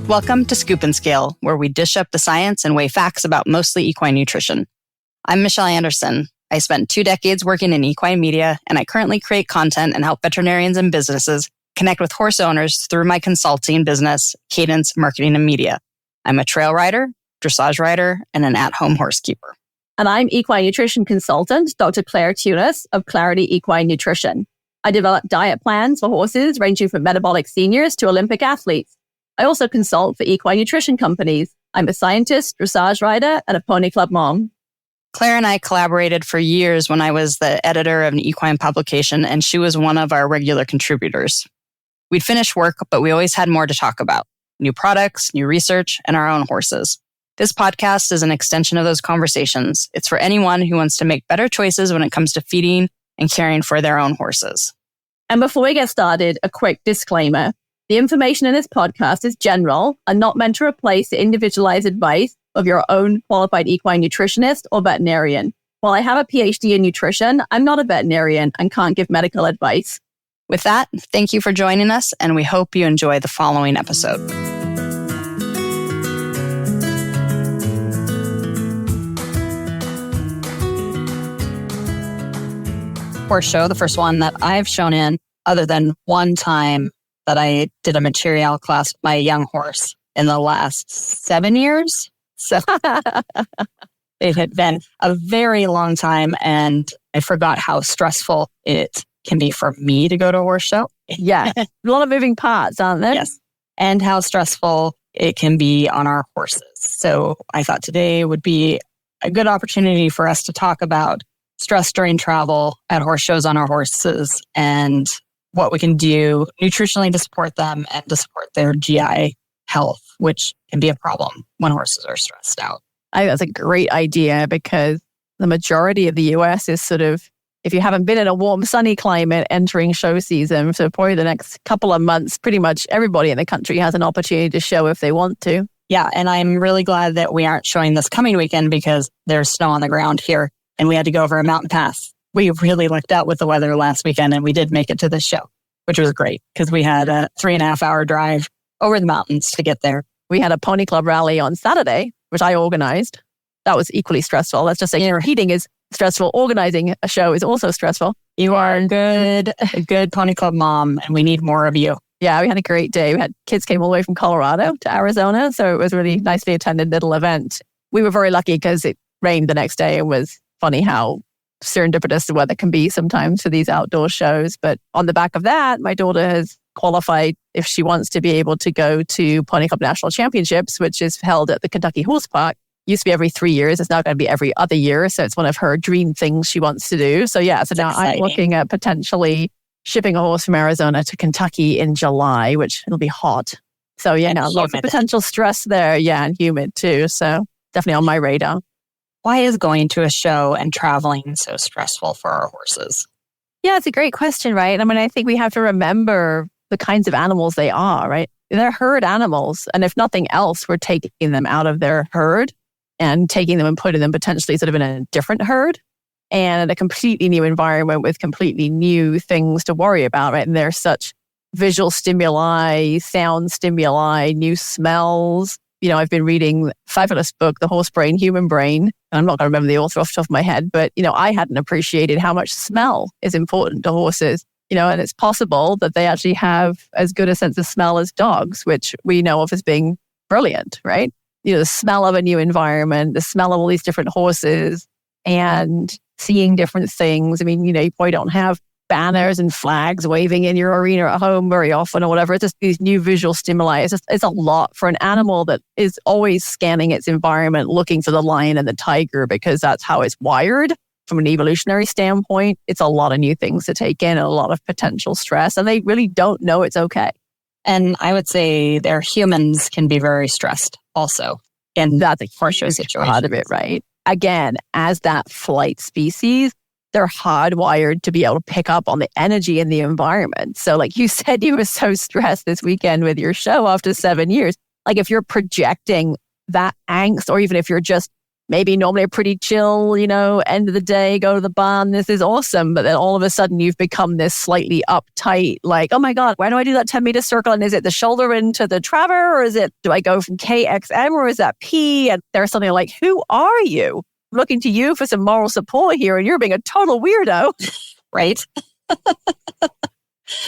Welcome to Scoop and Scale, where we dish up the science and weigh facts about mostly equine nutrition. I'm Michelle Anderson. I spent 2 decades working in equine media, and I currently create content and help veterinarians and businesses connect with horse owners through my consulting business, Cadence Marketing and Media. I'm a trail rider, dressage rider, and an at-home horse keeper. And I'm equine nutrition consultant, Dr. Clair of Clarity Equine Nutrition. I develop diet plans for horses ranging from metabolic seniors to Olympic athletes. I also consult for equine nutrition companies. I'm a scientist, dressage rider, and a pony club mom. Claire and I collaborated for years when I was the editor of an equine publication, and she was one of our regular contributors. We'd finish work, but we always had more to talk about. New products, new research, and our own horses. This podcast is an extension of those conversations. It's for anyone who wants to make better choices when it comes to feeding and caring for their own horses. And before we get started, a quick disclaimer. The information in this podcast is general and not meant to replace the individualized advice of your own qualified equine nutritionist or veterinarian. While I have a PhD in nutrition, I'm not a veterinarian and can't give medical advice. With that, thank you for joining us, and we hope you enjoy the following episode. Horse show, the first one that I've shown in, other than one time that I did a material class with my young horse in the last 7 years. So it had been a very long time, and I forgot how stressful it can be for me to go to a horse show. Yeah, a lot of moving parts, aren't there? Yes, and how stressful it can be on our horses. So I thought today would be a good opportunity for us to talk about stress during travel at horse shows on our horses and what we can do nutritionally to support them and to support their GI health, which can be a problem when horses are stressed out. I think that's a great idea because the majority of the US is sort of, if you haven't been in a warm, sunny climate entering show season, so probably the next couple of months, pretty much everybody in the country has an opportunity to show if they want to. Yeah, and I'm really glad that we aren't showing this coming weekend because there's snow on the ground here and we had to go over a mountain pass. We really lucked out with the weather last weekend and we did make it to this show, which was great because we had a 3.5-hour drive over the mountains to get there. We had a pony club rally on Saturday, which I organized. That was equally stressful. Let's just say heating is stressful. Organizing a show is also stressful. You are a good pony club mom, and we need more of you. Yeah, we had a great day. We had kids came all the way from Colorado to Arizona, so it was a really nicely attended little event. We were very lucky because it rained the next day. It was funny how serendipitous the weather can be sometimes for these outdoor shows. But on the back of that, my daughter has qualified if she wants to be able to go to Pony Club National Championships, which is held at the Kentucky Horse Park. Used to be every 3 years. It's now going to be every other year. So it's one of her dream things she wants to do. So yeah, so now I'm looking at potentially shipping a horse from Arizona to Kentucky in July, which it'll be hot. So yeah, now lots of potential stress there. Yeah, and humid too. So definitely on my radar. Why is going to a show and traveling so stressful for our horses? Yeah, it's a great question, right? I mean, I think we have to remember the kinds of animals they are, right? They're herd animals. And if nothing else, we're taking them out of their herd and taking them and putting them potentially sort of in a different herd and a completely new environment with completely new things to worry about, right? And there's such visual stimuli, sound stimuli, new smells. You know, I've been reading a fabulous book, The Horse Brain, Human Brain. And I'm not going to remember the author off the top of my head, but, you know, I hadn't appreciated how much smell is important to horses. You know, and it's possible that they actually have as good a sense of smell as dogs, which we know of as being brilliant, right? You know, the smell of a new environment, the smell of all these different horses and seeing different things. I mean, you know, you probably don't have banners and flags waving in your arena at home very often or whatever. It's just these new visual stimuli. It's a lot for an animal that is always scanning its environment, looking for the lion and the tiger because that's how it's wired. From an evolutionary standpoint, it's a lot of new things to take in and a lot of potential stress, and they really don't know it's okay. And I would say their humans can be very stressed also. And that's a horse show situation. Part of it, right? Again, as that flight species, they're hardwired to be able to pick up on the energy in the environment. So like you said, you were so stressed this weekend with your show after 7 years. Like if you're projecting that angst, or even if you're just maybe normally a pretty chill, end of the day, go to the barn. This is awesome. But then all of a sudden you've become this slightly uptight, like, oh my God, why do I do that 10-meter circle? And is it the shoulder into the trevor? Or do I go from KXM or is that P? And there's something like, who are you? I'm looking to you for some moral support here. And you're being a total weirdo. Right?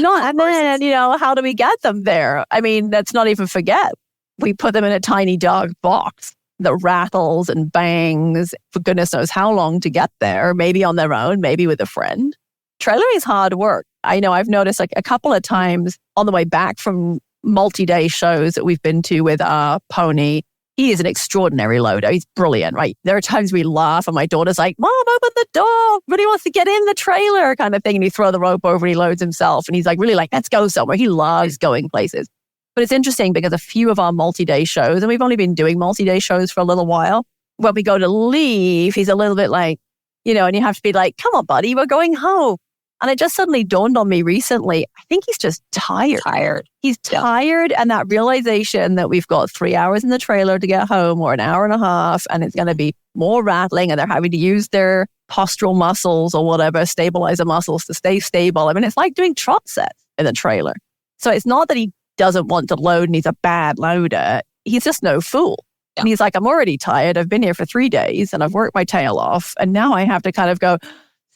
And then, how do we get them there? I mean, let's not even forget. We put them in a tiny dog box that rattles and bangs for goodness knows how long to get there, maybe on their own, maybe with a friend. Trailing is hard work. I know I've noticed like a couple of times on the way back from multi-day shows that we've been to with our pony. He is an extraordinary loader. He's brilliant, right? There are times we laugh and my daughter's like, Mom, open the door. Everybody wants to get in the trailer kind of thing. And you throw the rope over and he loads himself. And he's like, really like, let's go somewhere. He loves going places. But it's interesting because a few of our multi-day shows, and we've only been doing multi-day shows for a little while, when we go to leave, he's a little bit like, and you have to be like, come on, buddy, we're going home. And it just suddenly dawned on me recently, I think he's just tired. He's tired. And that realization that we've got 3 hours in the trailer to get home or an hour and a half, and it's going to be more rattling and they're having to use their postural muscles or whatever, stabilizer muscles to stay stable. I mean, it's like doing trot sets in a trailer. So it's not that he doesn't want to load and he's a bad loader. He's just no fool. Yeah. And he's like, I'm already tired. I've been here for 3 days and I've worked my tail off. And now I have to kind of go,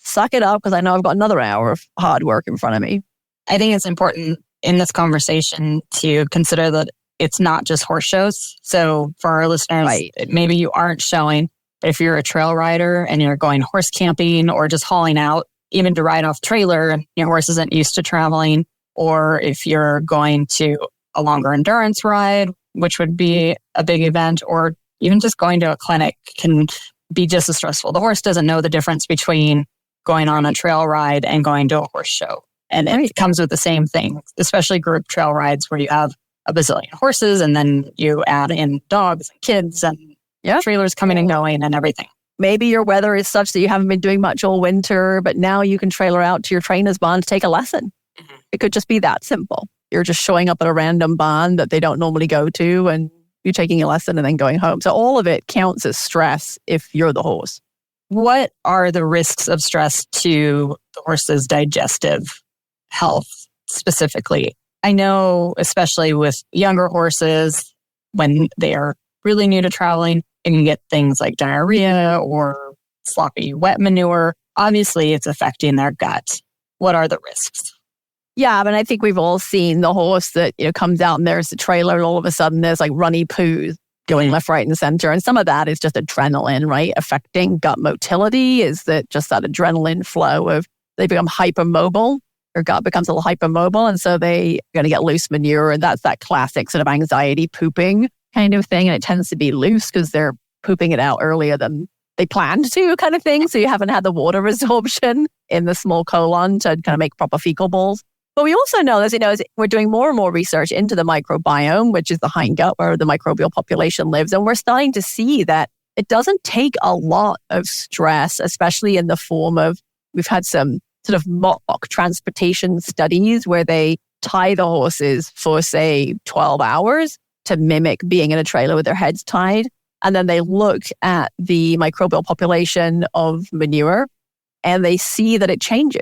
suck it up because I know I've got another hour of hard work in front of me. I think it's important in this conversation to consider that it's not just horse shows. So for our listeners, maybe you aren't showing, but if you're a trail rider and you're going horse camping or just hauling out, even to ride off trailer, and your horse isn't used to traveling, or if you're going to a longer endurance ride, which would be a big event, or even just going to a clinic can be just as stressful. The horse doesn't know the difference between going on a trail ride and going to a horse show. And it comes with the same thing, especially group trail rides where you have a bazillion horses and then you add in dogs and kids and trailers coming and going and everything. Maybe your weather is such that you haven't been doing much all winter, but now you can trailer out to your trainer's barn to take a lesson. Mm-hmm. It could just be that simple. You're just showing up at a random barn that they don't normally go to and you're taking a lesson and then going home. So all of it counts as stress if you're the horse. What are the risks of stress to the horse's digestive health specifically? I know, especially with younger horses, when they are really new to traveling, you can get things like diarrhea or sloppy wet manure. Obviously, it's affecting their gut. What are the risks? Yeah, I mean, I think we've all seen the horse that comes out and there's the trailer and all of a sudden there's like runny poos going left, right, and center. And some of that is just adrenaline, right? Affecting gut motility is that just that adrenaline flow of they become hypermobile. Their gut becomes a little hypermobile. And so they are going to get loose manure. And that's that classic sort of anxiety pooping kind of thing. And it tends to be loose because they're pooping it out earlier than they planned to kind of thing. So you haven't had the water resorption in the small colon to kind of make proper fecal balls. But we also know, as we're doing more and more research into the microbiome, which is the hindgut where the microbial population lives. And we're starting to see that it doesn't take a lot of stress, especially in the form of, we've had some sort of mock transportation studies where they tie the horses for, say, 12 hours to mimic being in a trailer with their heads tied. And then they look at the microbial population of manure and they see that it changes.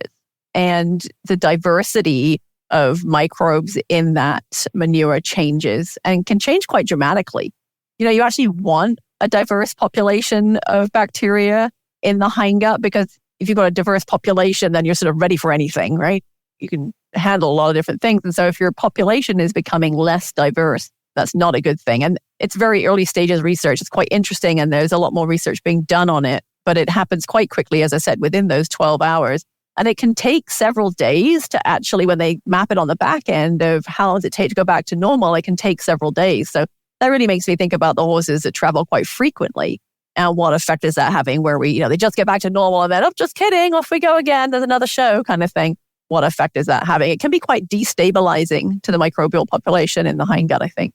And the diversity of microbes in that manure changes and can change quite dramatically. You actually want a diverse population of bacteria in the hindgut because if you've got a diverse population, then you're sort of ready for anything, right? You can handle a lot of different things. And so if your population is becoming less diverse, that's not a good thing. And it's very early stages of research. It's quite interesting and there's a lot more research being done on it, but it happens quite quickly, as I said, within those 12 hours. And it can take several days to actually, when they map it on the back end of how long does it take to go back to normal, it can take several days. So that really makes me think about the horses that travel quite frequently and what effect is that having where we, they just get back to normal and then, oh, just kidding, off we go again, there's another show kind of thing. What effect is that having? It can be quite destabilizing to the microbial population in the hindgut, I think.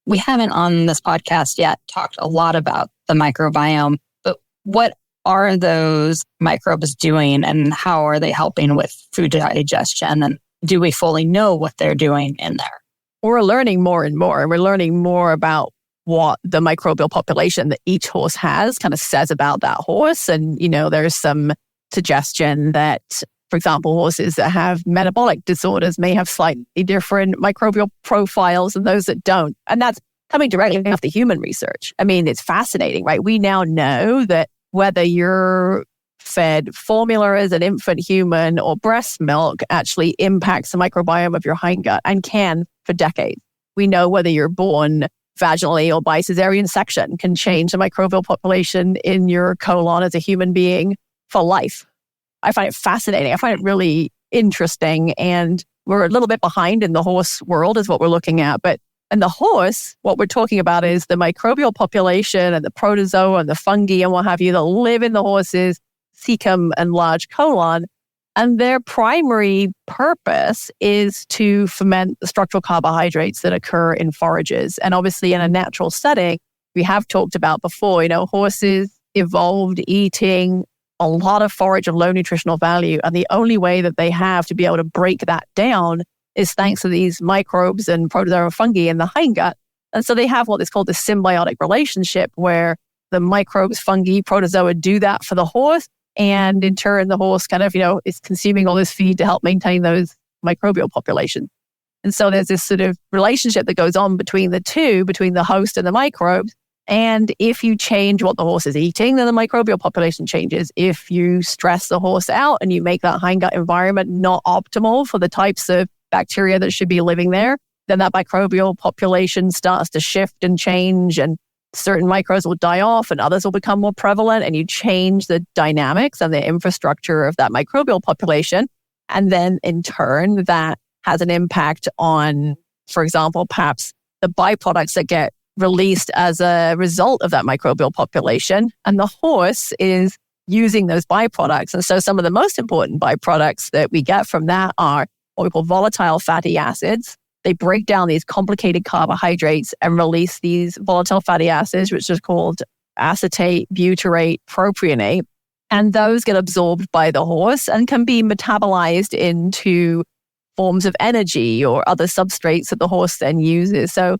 We haven't on this podcast yet talked a lot about the microbiome, but what are those microbes doing and how are they helping with food digestion? And do we fully know what they're doing in there? We're learning more and more. And we're learning more about what the microbial population that each horse has kind of says about that horse. And, there's some suggestion that, for example, horses that have metabolic disorders may have slightly different microbial profiles than those that don't. And that's coming directly off the human research. I mean, it's fascinating, right? We now know that whether you're fed formula as an infant human or breast milk actually impacts the microbiome of your hindgut and can for decades. We know whether you're born vaginally or by cesarean section can change the microbial population in your colon as a human being for life. I find it fascinating. I find it really interesting. And we're a little bit behind in the horse world is what we're looking at. But in the horse, what we're talking about is the microbial population and the protozoa and the fungi and what have you that live in the horse's cecum and large colon. And their primary purpose is to ferment the structural carbohydrates that occur in forages. And obviously in a natural setting, we have talked about before, horses evolved eating a lot of forage of low nutritional value. And the only way that they have to be able to break that down is thanks to these microbes and protozoa fungi in the hindgut. And so they have what is called the symbiotic relationship where the microbes, fungi, protozoa do that for the horse. And in turn, the horse kind of, is consuming all this feed to help maintain those microbial populations. And so there's this sort of relationship that goes on between the two, between the host and the microbes. And if you change what the horse is eating, then the microbial population changes. If you stress the horse out and you make that hindgut environment not optimal for the types of bacteria that should be living there, then that microbial population starts to shift and change, and certain microbes will die off and others will become more prevalent, and you change the dynamics and the infrastructure of that microbial population. And then in turn, that has an impact on, for example, perhaps the byproducts that get released as a result of that microbial population. And the horse is using those byproducts. And so some of the most important byproducts that we get from that are what we call volatile fatty acids. They break down these complicated carbohydrates and release these volatile fatty acids, which is called acetate, butyrate, propionate. And those get absorbed by the horse and can be metabolized into forms of energy or other substrates that the horse then uses. So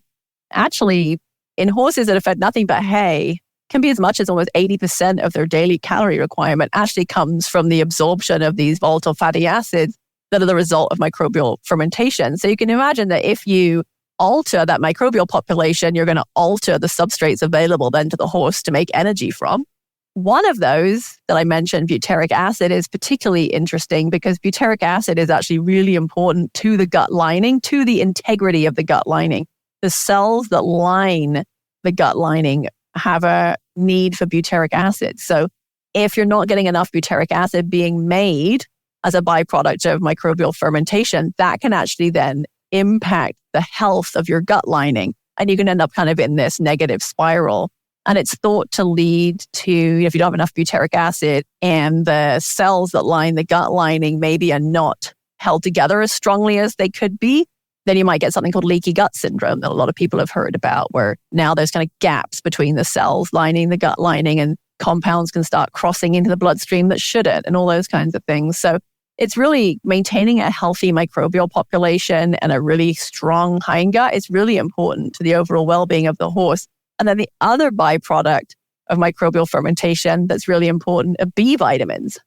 actually, in horses that are fed nothing but hay, can be as much as almost 80% of their daily calorie requirement actually comes from the absorption of these volatile fatty acids that are the result of microbial fermentation. So you can imagine that if you alter that microbial population, you're going to alter the substrates available then to the horse to make energy from. One of those that I mentioned, butyric acid, is particularly interesting because butyric acid is actually really important to the gut lining, to the integrity of the gut lining. The cells that line the gut lining have a need for butyric acid. So if you're not getting enough butyric acid being made as a byproduct of microbial fermentation, that can actually then impact the health of your gut lining. And you can end up kind of in this negative spiral. And it's thought to lead to, if you don't have enough butyric acid and the cells that line the gut lining maybe are not held together as strongly as they could be, then you might get something called leaky gut syndrome that a lot of people have heard about, where now there's kind of gaps between the cells lining the gut lining and compounds can start crossing into the bloodstream that shouldn't and all those kinds of things. So it's really maintaining a healthy microbial population and a really strong hindgut is really important to the overall well-being of the horse. And then the other byproduct of microbial fermentation that's really important are B vitamins.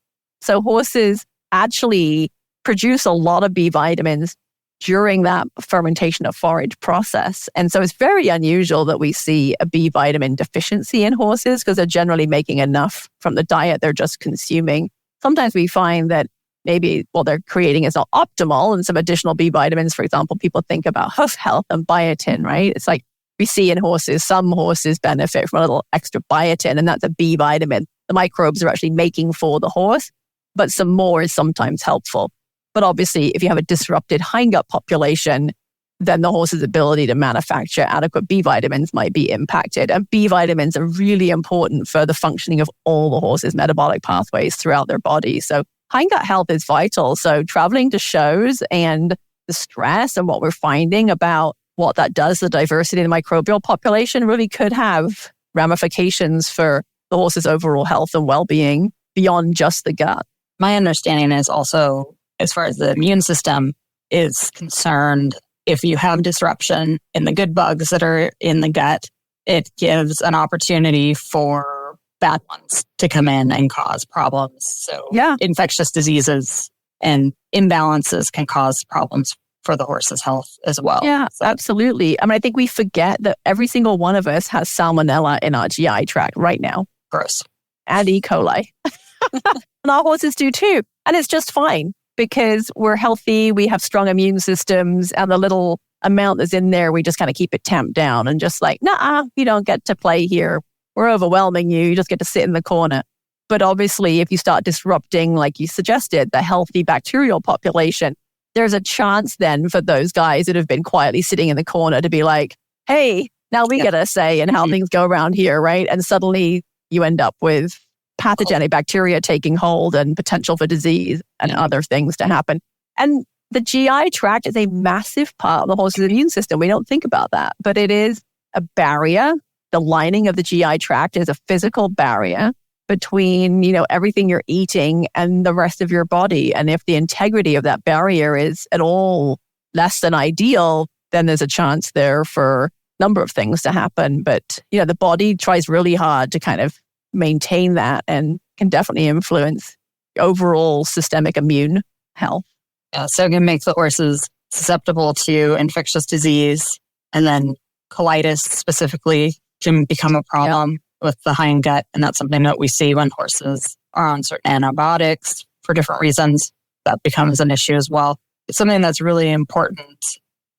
So horses actually produce a lot of B vitamins during that fermentation of forage process. And so it's very unusual that we see a B vitamin deficiency in horses because they're generally making enough from the diet they're just consuming. Sometimes we find that maybe what they're creating is not optimal and some additional B vitamins, for example, people think about hoof health and biotin, right? It's like we see in horses, some horses benefit from a little extra biotin, and that's a B vitamin the microbes are actually making for the horse, but some more is sometimes helpful. But obviously, if you have a disrupted hindgut population, then the horse's ability to manufacture adequate B vitamins might be impacted. And B vitamins are really important for the functioning of all the horse's metabolic pathways throughout their body. So hindgut health is vital. So traveling to shows and the stress and what we're finding about what that does to the diversity of the microbial population really could have ramifications for the horse's overall health and well-being beyond just the gut. My understanding is also, as far as the immune system is concerned, if you have disruption in the good bugs that are in the gut, it gives an opportunity for bad ones to come in and cause problems. So infectious diseases and imbalances can cause problems for the horse's health as well. Yeah, absolutely. I mean, I think we forget that every single one of us has salmonella in our GI tract right now. Gross. And E. coli. And our horses do too. And it's just fine because we're healthy, we have strong immune systems, and the little amount that's in there, we just kind of keep it tamped down and just like, nah, you don't get to play here. We're overwhelming you. You just get to sit in the corner. But obviously, if you start disrupting, like you suggested, the healthy bacterial population, there's a chance then for those guys that have been quietly sitting in the corner to be like, hey, now we get a say in how things go around here, right? And suddenly you end up with pathogenic bacteria taking hold and potential for disease and other things to happen. And the GI tract is a massive part of the horse's immune system. We don't think about that, but it is a barrier. The lining of the GI tract is a physical barrier between, everything you're eating and the rest of your body. And if the integrity of that barrier is at all less than ideal, then there's a chance there for a number of things to happen. But, the body tries really hard to kind of maintain that and can definitely influence overall systemic immune health. Yeah, so it can make the horses susceptible to infectious disease, and then colitis specifically can become a problem with the hind gut. And that's something that we see when horses are on certain antibiotics for different reasons. That becomes an issue as well. It's something that's really important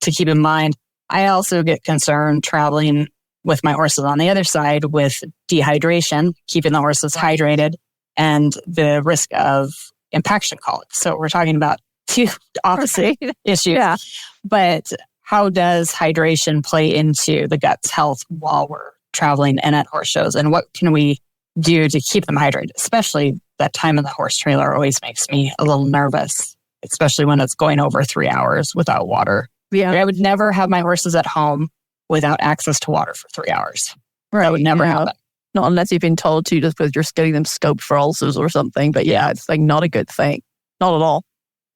to keep in mind. I also get concerned traveling with my horses on the other side with dehydration, keeping the horses hydrated, and the risk of impaction colic. So we're talking about two opposite issues. Yeah. But how does hydration play into the gut's health while we're traveling and at horse shows? And what can we do to keep them hydrated? Especially that time in the horse trailer always makes me a little nervous, especially when it's going over 3 hours without water. Yeah. I would never have my horses at home without access to water for 3 hours. Right. That would never happen. Not unless you've been told to, just because you're getting them scoped for ulcers or something. But it's like not a good thing. Not at all.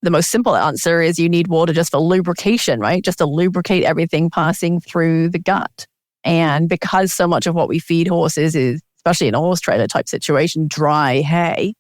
The most simple answer is you need water just for lubrication, right? Just to lubricate everything passing through the gut. And because so much of what we feed horses is, especially in a horse trailer type situation, dry hay,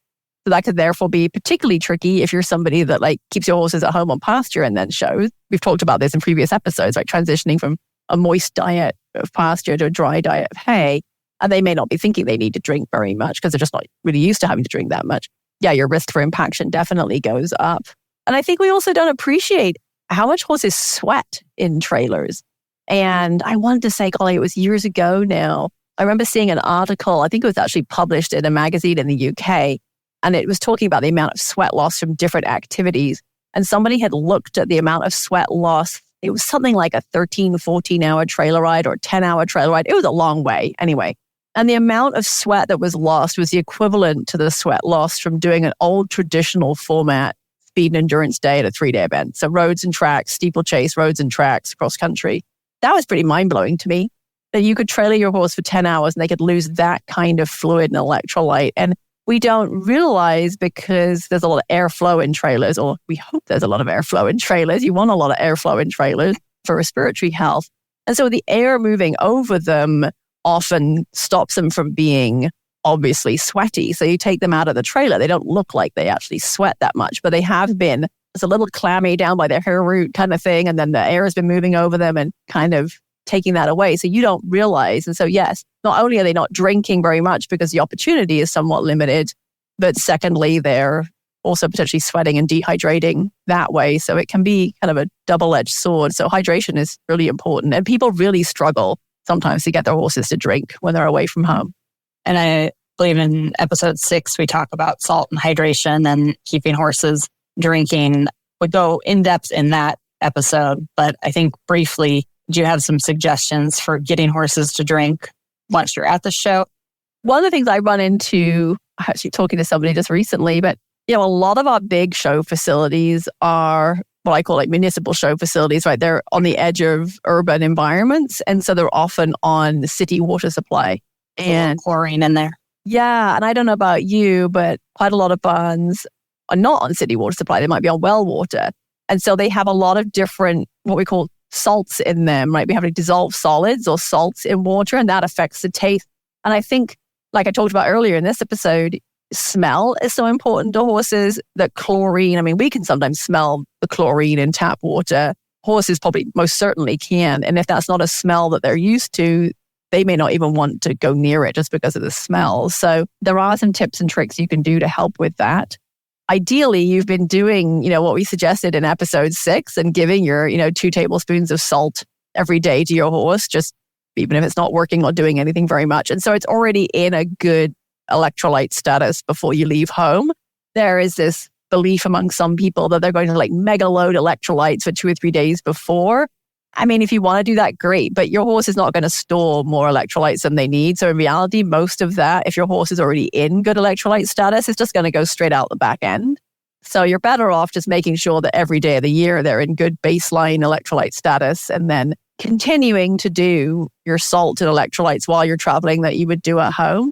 so that could therefore be particularly tricky if you're somebody that keeps your horses at home on pasture and then shows. We've talked about this in previous episodes, transitioning from a moist diet of pasture to a dry diet of hay. And they may not be thinking they need to drink very much because they're just not really used to having to drink that much. Yeah, your risk for impaction definitely goes up. And I think we also don't appreciate how much horses sweat in trailers. And I wanted to say, golly, it was years ago now. I remember seeing an article, I think it was actually published in a magazine in the UK, and it was talking about the amount of sweat loss from different activities. And somebody had looked at the amount of sweat loss. It was something like a 13, 14-hour trailer ride or 10-hour trailer ride. It was a long way anyway. And the amount of sweat that was lost was the equivalent to the sweat lost from doing an old traditional format speed and endurance day at a 3-day event. So roads and tracks, steeplechase, roads and tracks, cross country. That was pretty mind-blowing to me, that you could trailer your horse for 10 hours and they could lose that kind of fluid and electrolyte. And we don't realize because there's a lot of airflow in trailers, or we hope there's a lot of airflow in trailers. You want a lot of airflow in trailers for respiratory health. And so the air moving over them often stops them from being obviously sweaty. So you take them out of the trailer, they don't look like they actually sweat that much, but they have been. It's a little clammy down by their hair root kind of thing. And then the air has been moving over them and kind of taking that away. So you don't realize. And so, yes, not only are they not drinking very much because the opportunity is somewhat limited, but secondly, they're also potentially sweating and dehydrating that way. So it can be kind of a double-edged sword. So hydration is really important. And people really struggle sometimes to get their horses to drink when they're away from home. And I believe in episode 6, we talk about salt and hydration and keeping horses drinking. We go in depth in that episode, but I think briefly, do you have some suggestions for getting horses to drink once you're at the show? One of the things I run into, actually talking to somebody just recently, but a lot of our big show facilities are what I call municipal show facilities, right? They're on the edge of urban environments. And so they're often on the city water supply. And chlorine in there. Yeah. And I don't know about you, but quite a lot of barns are not on city water supply. They might be on well water. And so they have a lot of different, what we call salts in them, right? We have dissolved solids or salts in water, and that affects the taste. And I think, like I talked about earlier in this episode, smell is so important to horses. That chlorine, I mean, we can sometimes smell the chlorine in tap water. Horses probably most certainly can. And if that's not a smell that they're used to, they may not even want to go near it just because of the smell. So there are some tips and tricks you can do to help with that. Ideally, you've been doing, what we suggested in episode 6 and giving your, 2 tablespoons of salt every day to your horse, just even if it's not working or doing anything very much. And so it's already in a good electrolyte status before you leave home. There is this belief among some people that they're going to mega load electrolytes for 2 or 3 days before. I mean, if you want to do that, great, but your horse is not going to store more electrolytes than they need. So in reality, most of that, if your horse is already in good electrolyte status, is just going to go straight out the back end. So you're better off just making sure that every day of the year they're in good baseline electrolyte status, and then continuing to do your salt and electrolytes while you're traveling that you would do at home.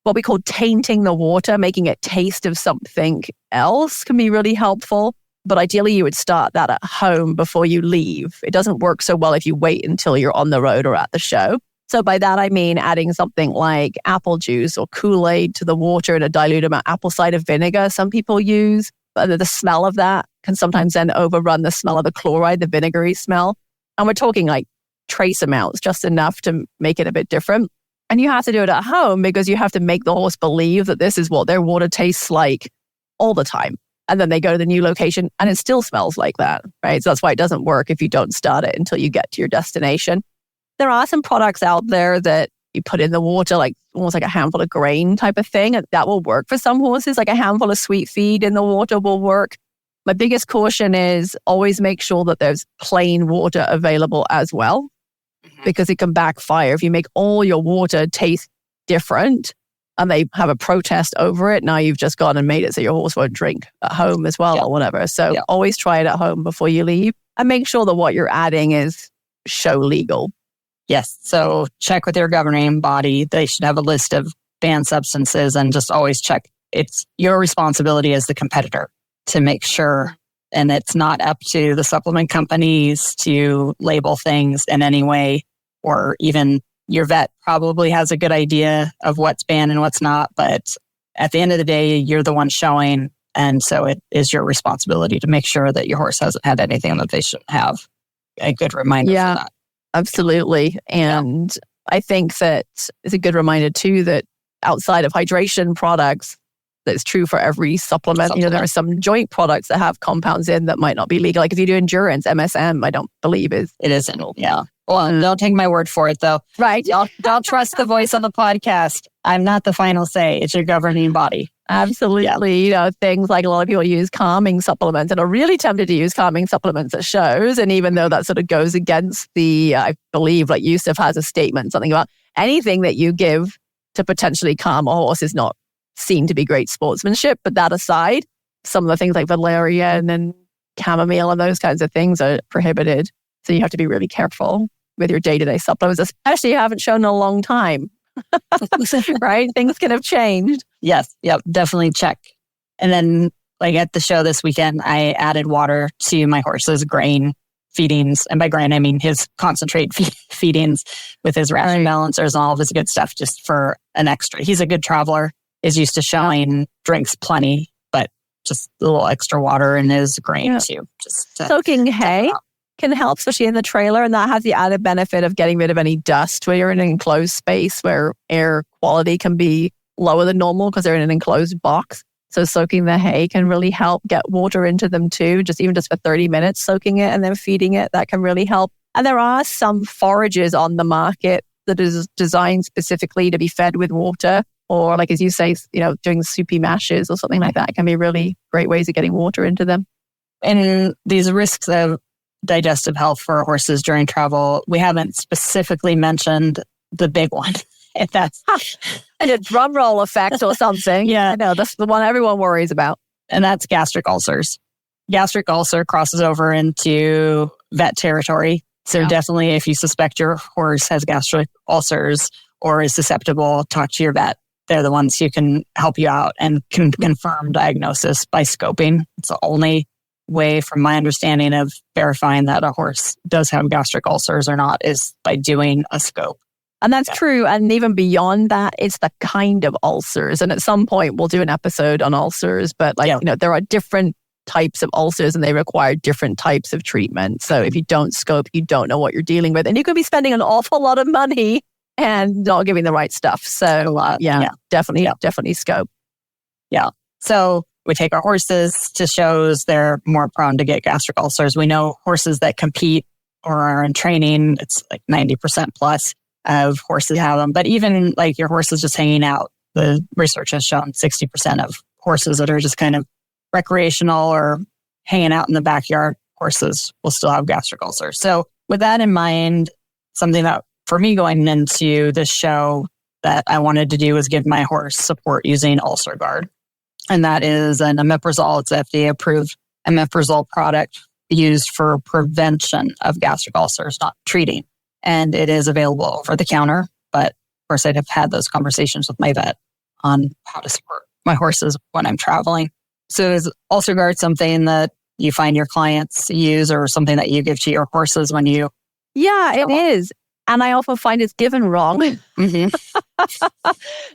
What we call tainting the water, making it taste of something else, can be really helpful. But ideally, you would start that at home before you leave. It doesn't work so well if you wait until you're on the road or at the show. So by that, I mean adding something like apple juice or Kool-Aid to the water in a dilute amount, apple cider vinegar some people use. But the smell of that can sometimes then overrun the smell of the chloride, the vinegary smell. And we're talking trace amounts, just enough to make it a bit different. And you have to do it at home because you have to make the horse believe that this is what their water tastes like all the time. And then they go to the new location and it still smells like that, right? So that's why it doesn't work if you don't start it until you get to your destination. There are some products out there that you put in the water, almost like a handful of grain type of thing. And that will work for some horses. Like a handful of sweet feed in the water will work. My biggest caution is always make sure that there's plain water available as well, because it can backfire. If you make all your water taste different, and they have a protest over it, now you've just gone and made it so your horse won't drink at home as well or whatever. So always try it at home before you leave, and make sure that what you're adding is show legal. Yes. So check with your governing body. They should have a list of banned substances, and just always check. It's your responsibility as the competitor to make sure. And it's not up to the supplement companies to label things in any way, or even your vet probably has a good idea of what's banned and what's not. But at the end of the day, you're the one showing. And so it is your responsibility to make sure that your horse hasn't had anything that they shouldn't have. A good reminder for that. Absolutely. And I think that it's a good reminder too that outside of hydration products, that's true for every supplement. There are some joint products that have compounds in that might not be legal. Like if you do endurance, MSM, I don't believe it isn't. Yeah. Well, don't take my word for it, though. Right. Don't trust the voice on the podcast. I'm not the final say. It's your governing body. Absolutely. Things like a lot of people use calming supplements and are really tempted to use calming supplements at shows. And even though that sort of goes against I believe, like Yusuf has a statement, something about anything that you give to potentially calm a horse is not seen to be great sportsmanship. But that aside, some of the things like valerian and chamomile and those kinds of things are prohibited. So you have to be really careful with your day-to-day supplements, especially if you haven't shown in a long time. Right? Things can have changed. Yes. Yep. Definitely check. And then at the show this weekend, I added water to my horse's grain feedings. And by grain, I mean his concentrate feedings with his ration balancers and all of his good stuff, just for an extra. He's a good traveler, is used to showing, drinks plenty, but just a little extra water in his grain too. Just soaking hay can help, especially in the trailer. And that has the added benefit of getting rid of any dust where you're in an enclosed space where air quality can be lower than normal because they're in an enclosed box. So soaking the hay can really help get water into them too, even just for 30 minutes, soaking it and then feeding it. That can really help. And there are some forages on the market that is designed specifically to be fed with water, or as you say, doing soupy mashes or something like that. It can be really great ways of getting water into them. And these risks of digestive health for horses during travel, we haven't specifically mentioned the big one. If that's and a drum roll effect or something. Yeah. I know, that's the one everyone worries about. And that's gastric ulcers. Gastric ulcer crosses over into vet territory. So definitely, if you suspect your horse has gastric ulcers or is susceptible, talk to your vet. They're the ones who can help you out and can confirm diagnosis by scoping. It's the only way, from my understanding, of verifying that a horse does have gastric ulcers or not is by doing a scope. And that's true. And even beyond that, it's the kind of ulcers. And at some point, we'll do an episode on ulcers. But there are different types of ulcers and they require different types of treatment. So if you don't scope, you don't know what you're dealing with. And you could be spending an awful lot of money and not giving the right stuff. So definitely scope. Yeah. So we take our horses to shows. They're more prone to get gastric ulcers. We know horses that compete or are in training, it's like 90% plus of horses have them. But even like your horse is just hanging out, the research has shown 60% of horses that are just kind of recreational or hanging out in the backyard, horses will still have gastric ulcers. So with that in mind, something that for me going into this show that I wanted to do was give my horse support using Ulcer Guard. And that is an omeprazole. It's FDA approved omeprazole product used for prevention of gastric ulcers, not treating. And it is available over the counter. But of course, I'd have had those conversations with my vet on how to support my horses when I'm traveling. So is Ulcer Guard something that you find your clients use or something that you give to your horses when you... Yeah, it is. And I often find it's given wrong. Mm-hmm.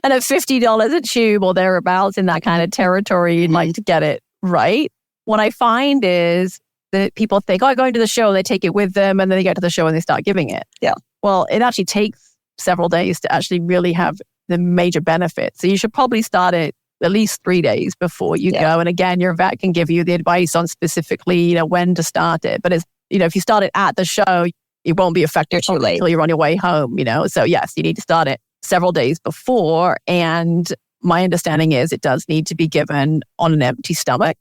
And at $50 a tube or thereabouts in that kind of territory, you'd like to get it right. What I find is that people think, I'm going to the show, and they take it with them, and then they get to the show and they start giving it. Yeah. Well, it actually takes several days to actually really have the major benefits. So you should probably start it at least 3 days before you go. And again, your vet can give you the advice on specifically, when to start it. But it's, if you start it at the show, it won't be effective until you're on your way home, So yes, you need to start it several days before. And my understanding is it does need to be given on an empty stomach,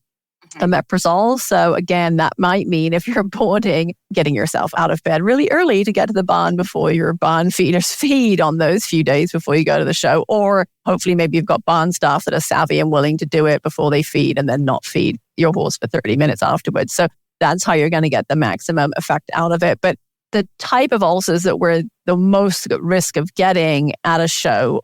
omeprazole. So again, that might mean if you're boarding, getting yourself out of bed really early to get to the barn before your barn feeders feed on those few days before you go to the show. Or hopefully maybe you've got barn staff that are savvy and willing to do it before they feed and then not feed your horse for 30 minutes afterwards. So that's how you're going to get the maximum effect out of it. But the type of ulcers that we're the most at risk of getting at a show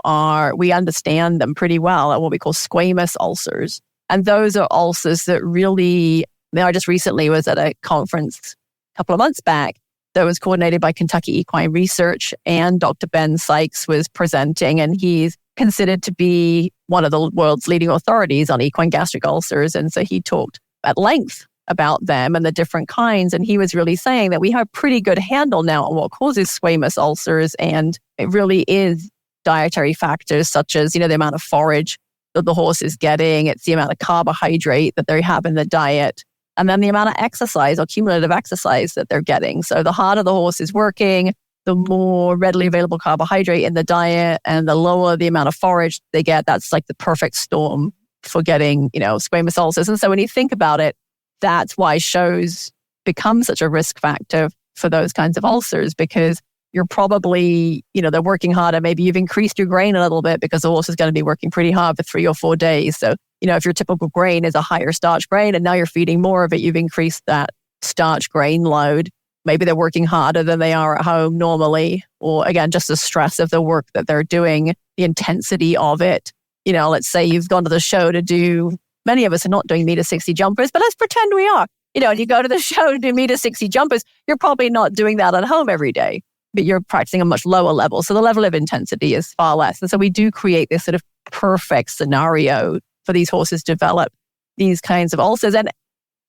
we understand them pretty well, are what we call squamous ulcers. And those are ulcers that really, I just recently was at a conference a couple of months back that was coordinated by Kentucky Equine Research, and Dr. Ben Sykes was presenting, and he's considered to be one of the world's leading authorities on equine gastric ulcers. And so he talked at length about them and the different kinds. And he was really saying that we have a pretty good handle now on what causes squamous ulcers. And it really is dietary factors such as, the amount of forage that the horse is getting. It's the amount of carbohydrate that they have in the diet. And then the amount of exercise or cumulative exercise that they're getting. So the harder the horse is working, the more readily available carbohydrate in the diet and the lower the amount of forage they get. That's like the perfect storm for getting, squamous ulcers. And so when you think about it, that's why shows become such a risk factor for those kinds of ulcers, because you're probably, they're working harder. Maybe you've increased your grain a little bit because the horse is going to be working pretty hard for 3 or 4 days. So, if your typical grain is a higher starch grain and now you're feeding more of it, you've increased that starch grain load. Maybe they're working harder than they are at home normally. Or again, just the stress of the work that they're doing, the intensity of it. Let's say you've gone to the show to do, many of us are not doing meter 60 jumpers, but let's pretend we are. And you go to the show to do meter 60 jumpers, you're probably not doing that at home every day, but you're practicing a much lower level. So the level of intensity is far less. And so we do create this sort of perfect scenario for these horses to develop these kinds of ulcers. And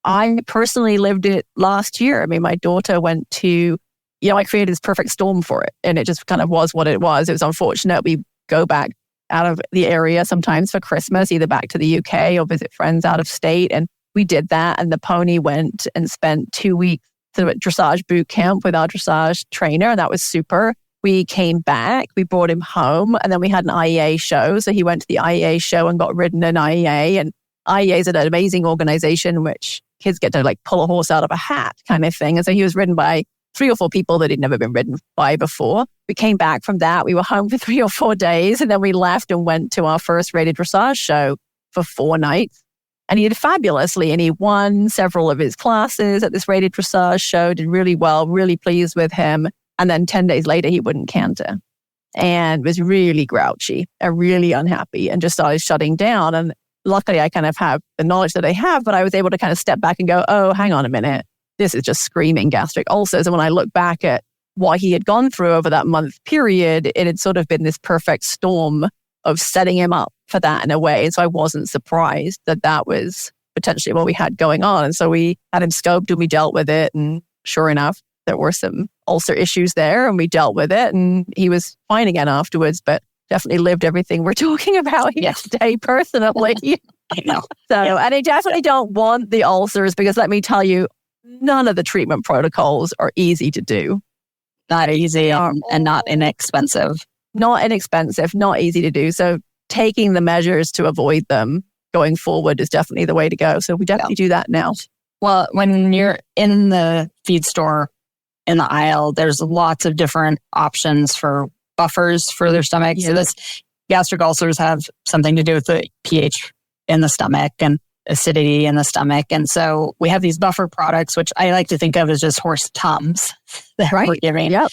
I personally lived it last year. My daughter went to, I created this perfect storm for it. And it just kind of was what it was. It was unfortunate. We go back out of the area sometimes for Christmas, either back to the UK or visit friends out of state. And we did that. And the pony went and spent 2 weeks sort of at dressage boot camp with our dressage trainer. And that was super. We came back, we brought him home, and then we had an IEA show. So he went to the IEA show and got ridden in IEA. And IEA is an amazing organization in which kids get to pull a horse out of a hat kind of thing. And so he was ridden by 3 or 4 people that he'd never been ridden by before. We came back from that. We were home for 3 or 4 days, and then we left and went to our first rated dressage show for 4 nights. And he did fabulously, and he won several of his classes at this rated dressage show, did really well, really pleased with him. And then 10 days later, he wouldn't canter and was really grouchy and really unhappy and just started shutting down. And luckily I kind of have the knowledge that I have, but I was able to kind of step back and go, oh, hang on a minute. This is just screaming gastric ulcers. And when I look back at what he had gone through over that month period, it had sort of been this perfect storm of setting him up for that in a way. And so I wasn't surprised that that was potentially what we had going on. And so we had him scoped and we dealt with it. And sure enough, there were some ulcer issues there and we dealt with it. And he was fine again afterwards, but definitely lived everything we're talking about here today personally. I know. So, and I definitely don't want the ulcers because let me tell you, none of the treatment protocols are easy to do. Not easy and not inexpensive. Not inexpensive, not easy to do. So taking the measures to avoid them going forward is definitely the way to go. So we definitely do that now. Well, when you're in the feed store, in the aisle, there's lots of different options for buffers for their stomach. So this gastric ulcers have something to do with the pH in the stomach and acidity in the stomach. And so we have these buffer products, which I like to think of as just horse Tums that we're giving. Yep.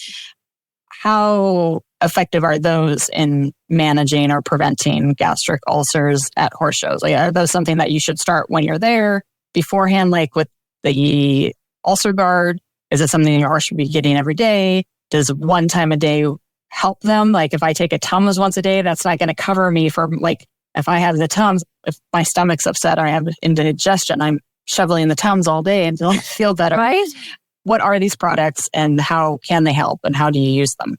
How effective are those in managing or preventing gastric ulcers at horse shows? Like, are those something that you should start when you're there beforehand, like with the ulcer guard? Is it something your horse should be getting every day? Does one time a day help them? Like if I take a Tums once a day, that's not going to cover me for like, if I have the Tums, if my stomach's upset, I have indigestion, I'm shoveling the Tums all day until I feel better. Right? What are these products and how can they help and how do you use them?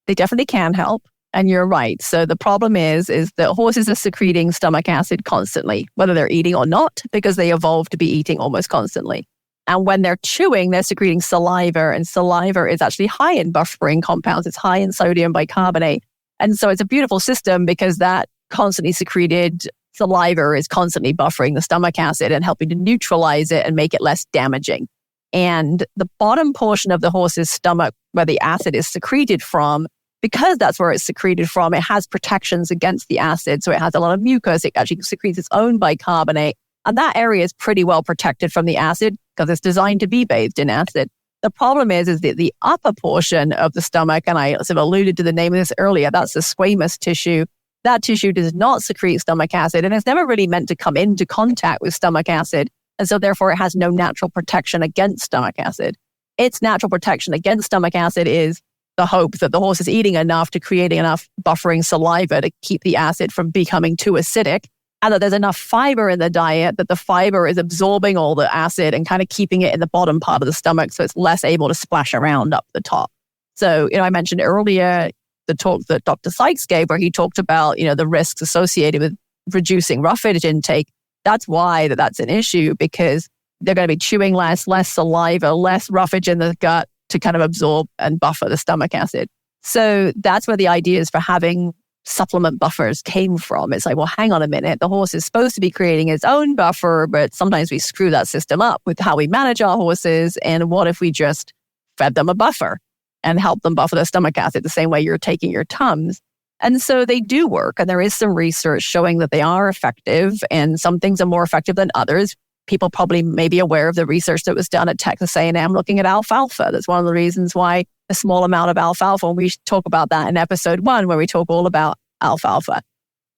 They definitely can help. And you're right. So the problem is that horses are secreting stomach acid constantly, whether they're eating or not, because they evolved to be eating almost constantly. And when they're chewing, they're secreting saliva, and saliva is actually high in buffering compounds. It's high in sodium bicarbonate. And so it's a beautiful system because that constantly secreted saliva is constantly buffering the stomach acid and helping to neutralize it and make it less damaging. And the bottom portion of the horse's stomach, where the acid is secreted from, because that's where it's secreted from, it has protections against the acid. So it has a lot of mucus. It actually secretes its own bicarbonate. And that area is pretty well protected from the acid because it's designed to be bathed in acid. The problem is that the upper portion of the stomach, and I sort of alluded to the name of this earlier, that's the squamous tissue. That tissue does not secrete stomach acid, and it's never really meant to come into contact with stomach acid. And so therefore it has no natural protection against stomach acid. Its natural protection against stomach acid is the hope that the horse is eating enough to creating enough buffering saliva to keep the acid from becoming too acidic, and that there's enough fiber in the diet that the fiber is absorbing all the acid and kind of keeping it in the bottom part of the stomach so it's less able to splash around up the top. So, I mentioned earlier the talk that Dr. Sykes gave where he talked about, the risks associated with reducing roughage intake. That's why that's an issue, because they're going to be chewing less saliva, less roughage in the gut to kind of absorb and buffer the stomach acid. So that's where the ideas for having supplement buffers came from. It's like, well, hang on a minute. The horse is supposed to be creating its own buffer, but sometimes we screw that system up with how we manage our horses. And what if we just fed them a buffer and help them buffer their stomach acid the same way you're taking your Tums? And so they do work. And there is some research showing that they are effective, and some things are more effective than others. People probably may be aware of the research that was done at Texas A&M looking at alfalfa. That's one of the reasons why a small amount of alfalfa, and we talk about that in episode 1, where we talk all about alfalfa.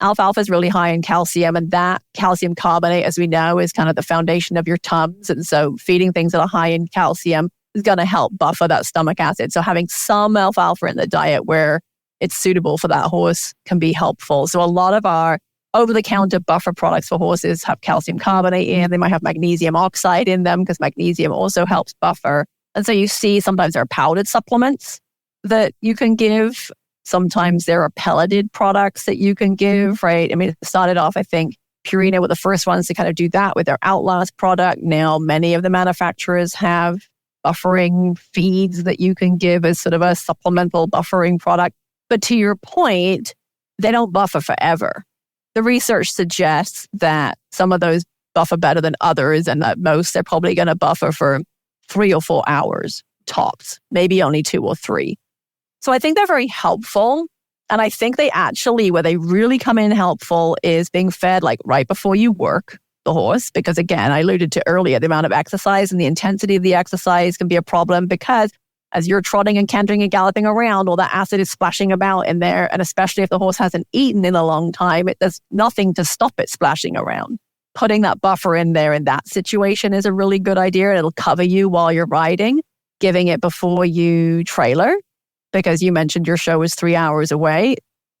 Alfalfa is really high in calcium, and that calcium carbonate, as we know, is kind of the foundation of your Tums. And so feeding things that are high in calcium is going to help buffer that stomach acid. So having some alfalfa in the diet where it's suitable for that horse can be helpful. So a lot of our over-the-counter buffer products for horses have calcium carbonate in. They might have magnesium oxide in them because magnesium also helps buffer. And so you see sometimes there are powdered supplements that you can give. Sometimes there are pelleted products that you can give, right? I mean, it started off, I think, Purina were the first ones to kind of do that with their Outlast product. Now, many of the manufacturers have buffering feeds that you can give as sort of a supplemental buffering product. But to your point, they don't buffer forever. The research suggests that some of those buffer better than others, and that most they're probably going to buffer for 3 or 4 hours tops, maybe only 2 or 3. So I think they're very helpful. And I think they actually, where they really come in helpful is being fed like right before you work the horse. Because again, I alluded to earlier, the amount of exercise and the intensity of the exercise can be a problem because as you're trotting and cantering and galloping around, all that acid is splashing about in there. And especially if the horse hasn't eaten in a long time, there's nothing to stop it splashing around. Putting that buffer in there in that situation is a really good idea. It'll cover you while you're riding, giving it before you trailer, because you mentioned your show is 3 hours away.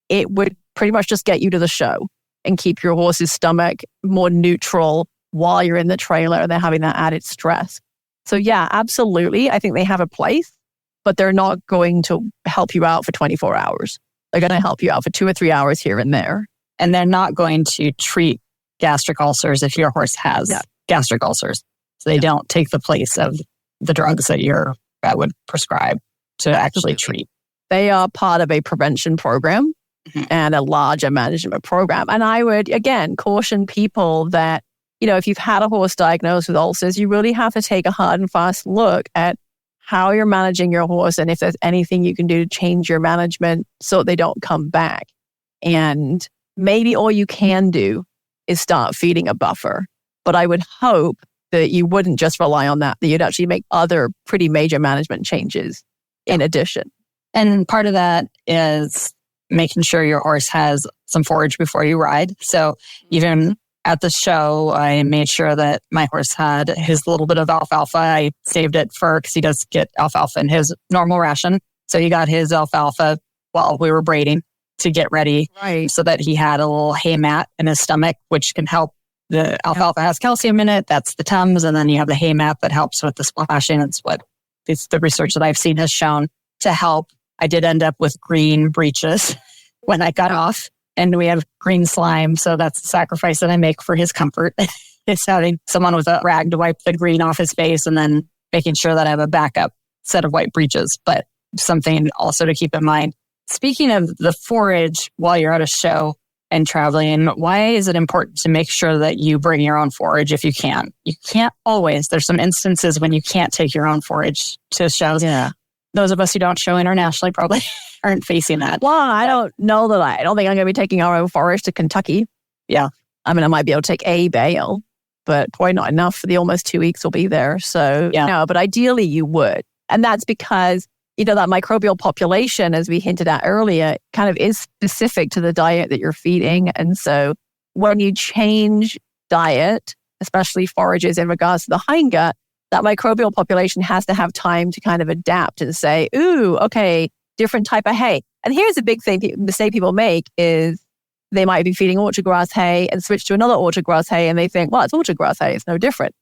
It would pretty much just get you to the show and keep your horse's stomach more neutral while you're in the trailer and they're having that added stress. So yeah, absolutely. I think they have a place, but they're not going to help you out for 24 hours. They're going to help you out for 2 or 3 hours here and there. And they're not going to treat gastric ulcers if your horse has gastric ulcers. So they don't take the place of the drugs that would prescribe to actually treat. They are part of a prevention program and a larger management program. And I would, again, caution people that, if you've had a horse diagnosed with ulcers, you really have to take a hard and fast look at how you're managing your horse and if there's anything you can do to change your management so they don't come back. And maybe all you can do is start feeding a buffer. But I would hope that you wouldn't just rely on that you'd actually make other pretty major management changes in addition. And part of that is making sure your horse has some forage before you ride. So even at the show, I made sure that my horse had his little bit of alfalfa. I saved it because he does get alfalfa in his normal ration. So he got his alfalfa while we were braiding to get ready, so that he had a little hay mat in his stomach, which can help. The alfalfa has calcium in it. That's the Tums. And then you have the hay mat that helps with the splashing. It's the research that I've seen has shown to help. I did end up with green breeches when I got off, and we have green slime. So that's the sacrifice that I make for his comfort. It's having someone with a rag to wipe the green off his face and then making sure that I have a backup set of white breeches. But something also to keep in mind. Speaking of the forage while you're at a show and traveling, why is it important to make sure that you bring your own forage if you can? You can't always. There's some instances when you can't take your own forage to shows. Yeah. Those of us who don't show internationally probably aren't facing that. Well, I don't know that I don't think I'm going to be taking our own forage to Kentucky. Yeah. I mean, I might be able to take a bale, but probably not enough for the almost 2 weeks we'll be there. So, no, but ideally you would. And that's because, that microbial population, as we hinted at earlier, kind of is specific to the diet that you're feeding. And so when you change diet, especially forages in regards to the hindgut, that microbial population has to have time to kind of adapt and say, ooh, okay, different type of hay. And here's a big mistake people make is they might be feeding orchard grass hay and switch to another orchard grass hay and they think, well, it's orchard grass hay, it's no different.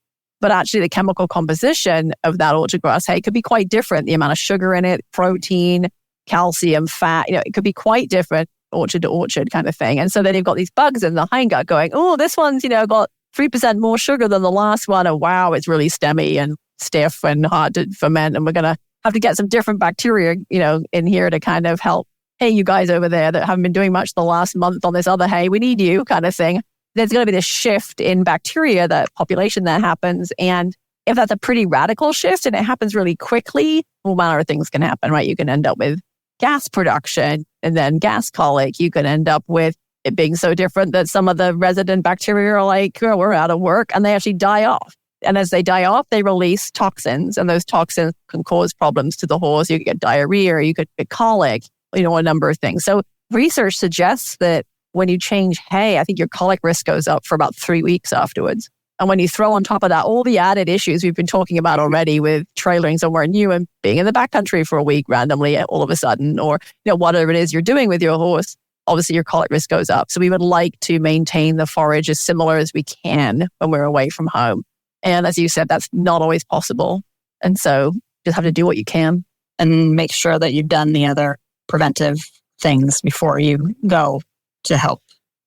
But actually the chemical composition of that orchard grass hay could be quite different. The amount of sugar in it, protein, calcium, fat, it could be quite different orchard to orchard kind of thing. And so then you've got these bugs in the hindgut going, oh, this one's, got 3% more sugar than the last one. Oh, wow, it's really stemmy and stiff and hard to ferment. And we're going to have to get some different bacteria, in here to kind of help. Hey, you guys over there that haven't been doing much the last month on this other hay, we need you kind of thing. There's going to be this shift in bacteria, that population that happens. And if that's a pretty radical shift and it happens really quickly, all manner of things can happen, right? You can end up with gas production and then gas colic. You can end up with it being so different that some of the resident bacteria are like, oh, we're out of work, and they actually die off. And as they die off, they release toxins, and those toxins can cause problems to the horse. You could get diarrhea, or you could get colic, a number of things. So research suggests that when you change hay, I think your colic risk goes up for about 3 weeks afterwards. And when you throw on top of that all the added issues we've been talking about already with trailering somewhere new and being in the backcountry for a week randomly all of a sudden, or whatever it is you're doing with your horse, obviously your colic risk goes up. So we would like to maintain the forage as similar as we can when we're away from home. And as you said, that's not always possible. And so just have to do what you can. And make sure that you've done the other preventive things before you go to help.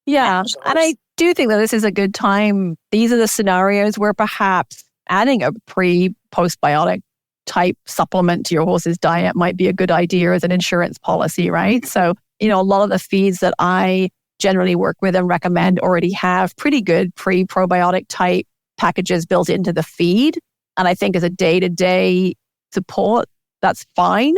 Yeah. And I do think that this is a good time. These are the scenarios where perhaps adding a postbiotic type supplement to your horse's diet might be a good idea as an insurance policy, right? So, a lot of the feeds that I generally work with and recommend already have pretty good probiotic type packages built into the feed. And I think as a day-to-day support, that's fine.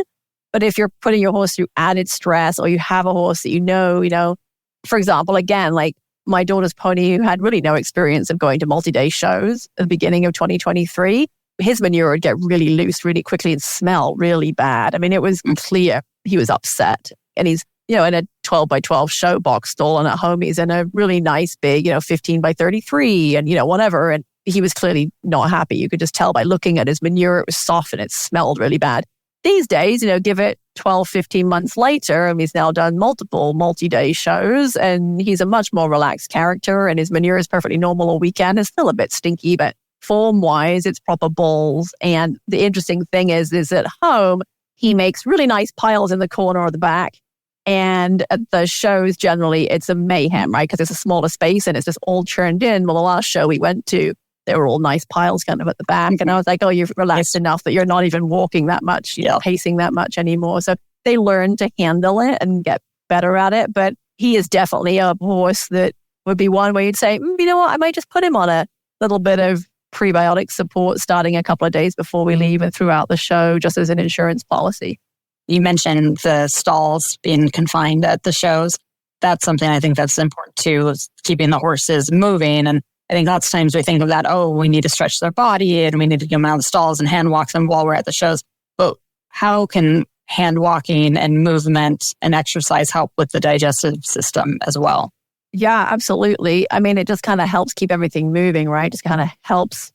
But if you're putting your horse through added stress, or you have a horse that for example, again, like my daughter's pony who had really no experience of going to multi-day shows at the beginning of 2023, his manure would get really loose really quickly and smell really bad. I mean, it was clear he was upset. And he's, in a 12 by 12 show box stall, and at home he's in a really nice big, 15 by 33 and, whatever. And he was clearly not happy. You could just tell by looking at his manure, it was soft and it smelled really bad. These days, give it 12, 15 months later, and he's now done multiple multi-day shows, and he's a much more relaxed character, and his manure is perfectly normal all weekend. It's still a bit stinky, but form-wise, it's proper balls. And the interesting thing is at home, he makes really nice piles in the corner or the back. And at the shows, generally, it's a mayhem, right? Because it's a smaller space and it's just all churned in. Well, the last show we went to, they were all nice piles kind of at the back. And I was like, oh, you've relaxed enough that you're not even walking that much, pacing that much anymore. So they learn to handle it and get better at it. But he is definitely a horse that would be one where you'd say, you know what, I might just put him on a little bit of prebiotic support starting a couple of days before we leave and throughout the show, just as an insurance policy. You mentioned the stalls being confined at the shows. That's something I think that's important too, is keeping the horses moving. And I think lots of times we think of that, we need to stretch their body and we need to get them out of the stalls and hand walk them while we're at the shows. But how can hand walking and movement and exercise help with the digestive system as well? Yeah, absolutely. I mean, it just kind of helps keep everything moving, right? Just kind of helps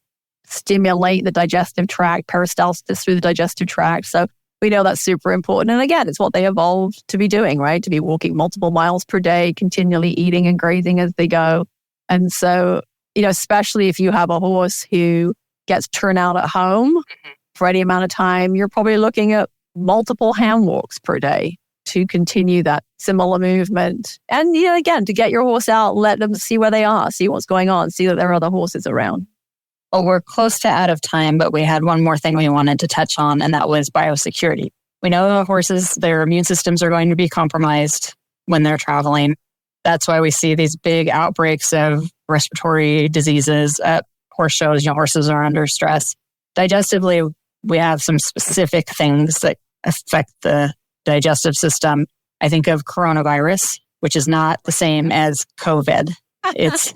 stimulate the digestive tract, peristalsis through the digestive tract. So we know that's super important. And again, it's what they evolved to be doing, right? To be walking multiple miles per day, continually eating and grazing as they go. And so, especially if you have a horse who gets turnout at home for any amount of time, you're probably looking at multiple hand walks per day to continue that similar movement. And, again, to get your horse out, let them see where they are, see what's going on, see that there are other horses around. Well, we're close to out of time, but we had one more thing we wanted to touch on, and that was biosecurity. We know the horses, their immune systems are going to be compromised when they're traveling. That's why we see these big outbreaks of respiratory diseases at horse shows. Horses are under stress. Digestively, we have some specific things that affect the digestive system. I think of coronavirus, which is not the same as COVID. It's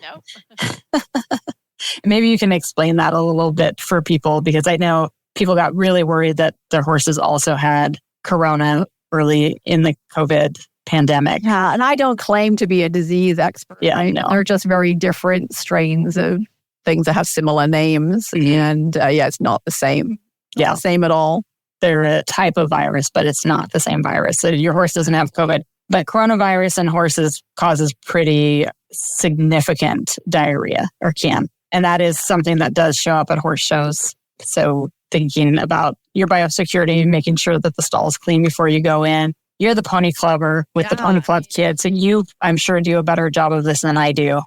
Maybe you can explain that a little bit for people, because I know people got really worried that their horses also had corona early in the COVID pandemic. Yeah, and I don't claim to be a disease expert. Yeah, right? No. They're just very different strains of things that have similar names. And it's not the same. Not the same at all. They're a type of virus, but it's not the same virus. So your horse doesn't have COVID. But coronavirus in horses causes pretty significant diarrhea, or can. And that is something that does show up at horse shows. So thinking about your biosecurity, making sure that the stall is clean before you go in. You're the pony clubber with the pony club kids. And you, I'm sure, do a better job of this than I do.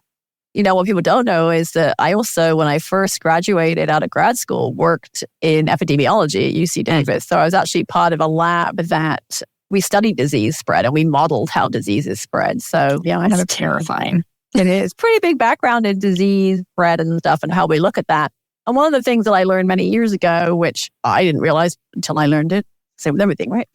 What people don't know is that I also, when I first graduated out of grad school, worked in epidemiology at UC Davis. So I was actually part of a lab that we studied disease spread and we modeled how diseases spread. So I have terrifying. It is pretty big background in disease spread and stuff and how we look at that. And one of the things that I learned many years ago, which I didn't realize until I learned it, same with everything, right?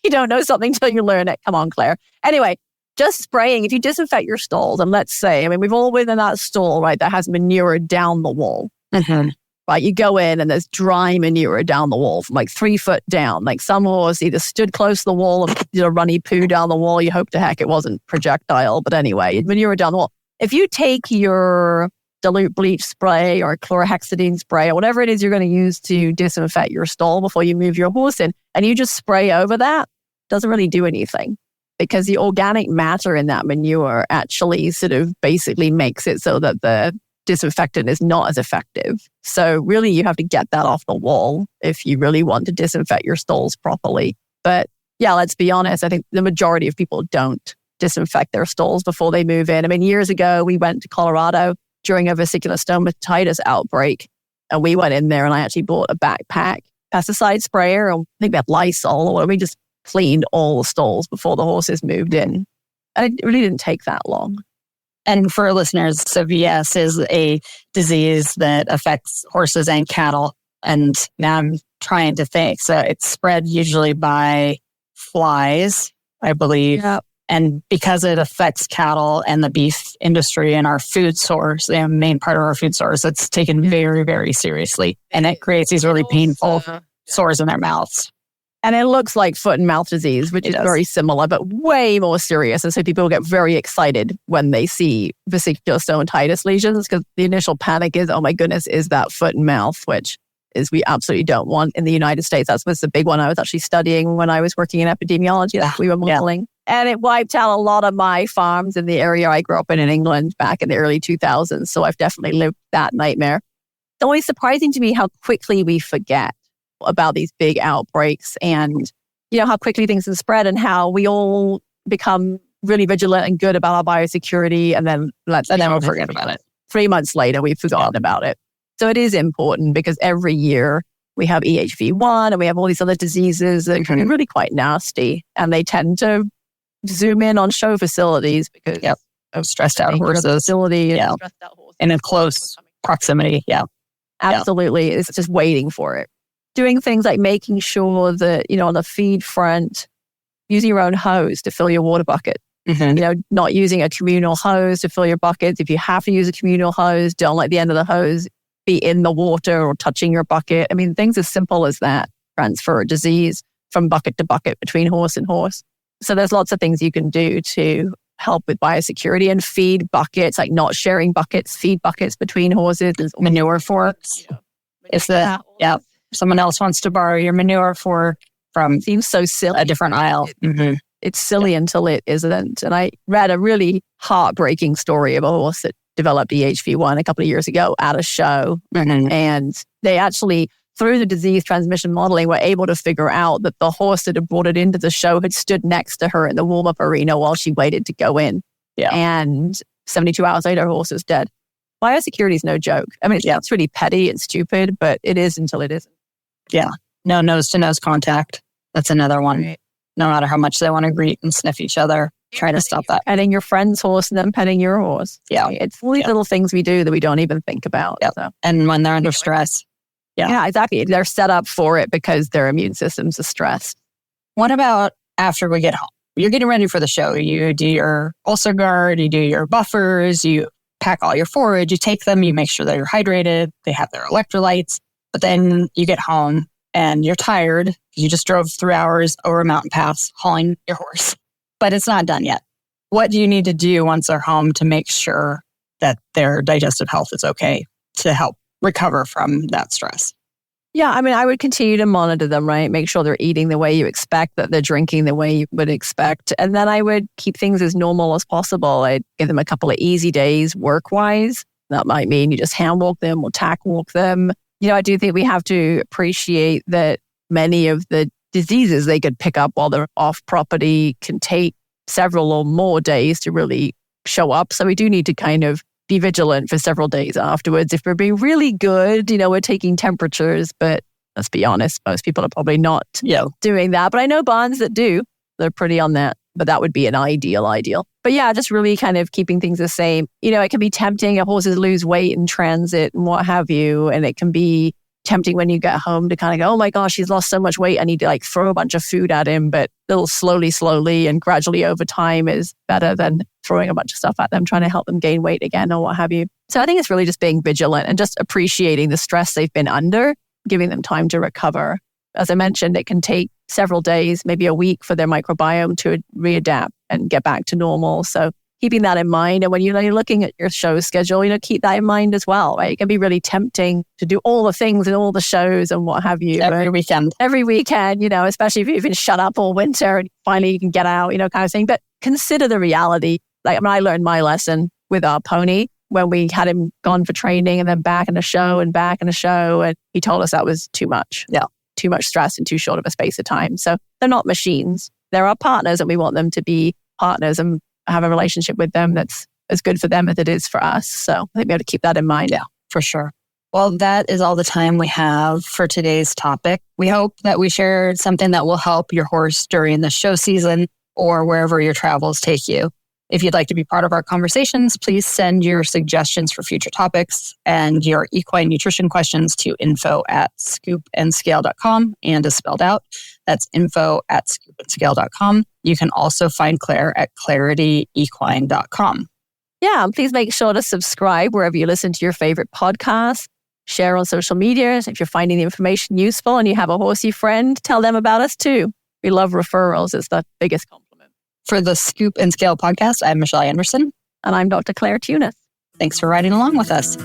You don't know something until you learn it. Come on, Claire. Anyway, just spraying, if you disinfect your stalls, and let's say, we've all been in that stall, right, that has manure down the wall. Right, you go in and there's dry manure down the wall from 3 foot down. Some horse either stood close to the wall and did a runny poo down the wall. You hope to heck it wasn't projectile. But anyway, manure down the wall. If you take your dilute bleach spray or chlorhexidine spray or whatever it is you're going to use to disinfect your stall before you move your horse in, and you just spray over that, doesn't really do anything, because the organic matter in that manure actually sort of basically makes it so that the disinfectant is not as effective. So really you have to get that off the wall if you really want to disinfect your stalls properly. But let's be honest, I think the majority of people don't disinfect their stalls before they move in. Years ago, we went to Colorado during a vesicular stomatitis outbreak, and we went in there and I actually bought a backpack pesticide sprayer, and I think we had Lysol, or we just cleaned all the stalls before the horses moved in. And it really didn't take that long. And for listeners, so VS is a disease that affects horses and cattle. And now I'm trying to think. So it's spread usually by flies, I believe. Yep. And because it affects cattle and the beef industry and our food source, the main part of our food source, it's taken very, very seriously. And it creates these really painful sores in their mouths. And it looks like foot and mouth disease, which is very similar, but way more serious. And so people get very excited when they see vesicular stomatitis lesions because the initial panic is, oh my goodness, is that foot and mouth, which is we absolutely don't want in the United States. That was the big one I was actually studying when I was working in epidemiology that we were modeling. And it wiped out a lot of my farms in the area I grew up in England back in the early 2000s. So I've definitely lived that nightmare. It's always surprising to me how quickly we forget about these big outbreaks and, how quickly things can spread and how we all become really vigilant and good about our biosecurity. And then we'll forget about it. 3 months later, we've forgotten about it. So it is important because every year we have EHV1 and we have all these other diseases that are really quite nasty. And they tend to zoom in on show facilities because of stressed out horses. Facility and stressed out horses. In a close proximity. Yeah. Absolutely. It's just waiting for it. Doing things like making sure that, on the feed front, using your own hose to fill your water bucket. Not using a communal hose to fill your buckets. If you have to use a communal hose, don't let the end of the hose be in the water or touching your bucket. I mean, things as simple as that transfer disease from bucket to bucket between horse and horse. So there's lots of things you can do to help with biosecurity and feed buckets, like not sharing buckets, feed buckets between horses. Manure forks. Someone else wants to borrow your manure fork from seems so silly. A different aisle. It's silly until it isn't. And I read a really heartbreaking story of a horse that developed EHV1 a couple of years ago at a show. And they actually, through the disease transmission modeling, were able to figure out that the horse that had brought it into the show had stood next to her in the warm-up arena while she waited to go in. And 72 hours later, her horse was dead. Biosecurity is no joke. I mean, it's really petty and stupid, but it is until it isn't. No nose-to-nose contact. That's another one. Right. No matter how much they want to greet and sniff each other, try to stop that. Petting your friend's horse and then petting your horse. It's all these little things we do that we don't even think about. So. And when they're under stress. Yeah, exactly. They're set up for it because their immune systems are stressed. What about after we get home? You're getting ready for the show. You do your ulcer guard, you do your buffers, you pack all your forage, you take them, you make sure that you're hydrated, they have their electrolytes. But then you get home and you're tired. You just drove 3 hours over a mountain pass hauling your horse, but it's not done yet. What do you need to do once they're home to make sure that their digestive health is okay to help recover from that stress? Yeah, I mean, I would continue to monitor them, right? Make sure they're eating the way you expect, that they're drinking the way you would expect. And then I would keep things as normal as possible. I'd give them a couple of easy days work-wise. That might mean you just hand walk them or tack walk them. I do think we have to appreciate that many of the diseases they could pick up while they're off property can take several or more days to really show up. So we do need to kind of be vigilant for several days afterwards. If we're being really good, we're taking temperatures, but let's be honest, most people are probably not doing that. But I know barns that do. They're pretty on that. But that would be an ideal. But yeah, just really kind of keeping things the same. It can be tempting if horses lose weight in transit and what have you. And it can be tempting when you get home to kind of go, oh my gosh, he's lost so much weight. I need to throw a bunch of food at him. But a little slowly and gradually over time is better than throwing a bunch of stuff at them, trying to help them gain weight again or what have you. So I think it's really just being vigilant and just appreciating the stress they've been under, giving them time to recover. As I mentioned, it can take several days, maybe a week for their microbiome to readapt and get back to normal. So keeping that in mind. And when you're looking at your show schedule, keep that in mind as well, right? It can be really tempting to do all the things and all the shows and what have you. Every weekend, especially if you've been shut up all winter and finally you can get out, kind of thing. But consider the reality. I learned my lesson with our pony when we had him gone for training and then back in a show. And he told us that was too much. Too much stress in too short of a space of time. So they're not machines. They're our partners and we want them to be partners and have a relationship with them that's as good for them as it is for us. So I think we have to keep that in mind. Yeah, for sure. Well, that is all the time we have for today's topic. We hope that we shared something that will help your horse during the show season or wherever your travels take you. If you'd like to be part of our conversations, please send your suggestions for future topics and your equine nutrition questions to info@scoopandscale.com and is spelled out. That's info@scoopandscale.com. You can also find Claire at clarityequine.com. Yeah, and please make sure to subscribe wherever you listen to your favorite podcast. Share on social media. If you're finding the information useful and you have a horsey friend, tell them about us too. We love referrals. It's the biggest compliment. For the Scoop and Scale podcast, I'm Michelle Anderson. And I'm Dr. Claire Tunis. Thanks for riding along with us.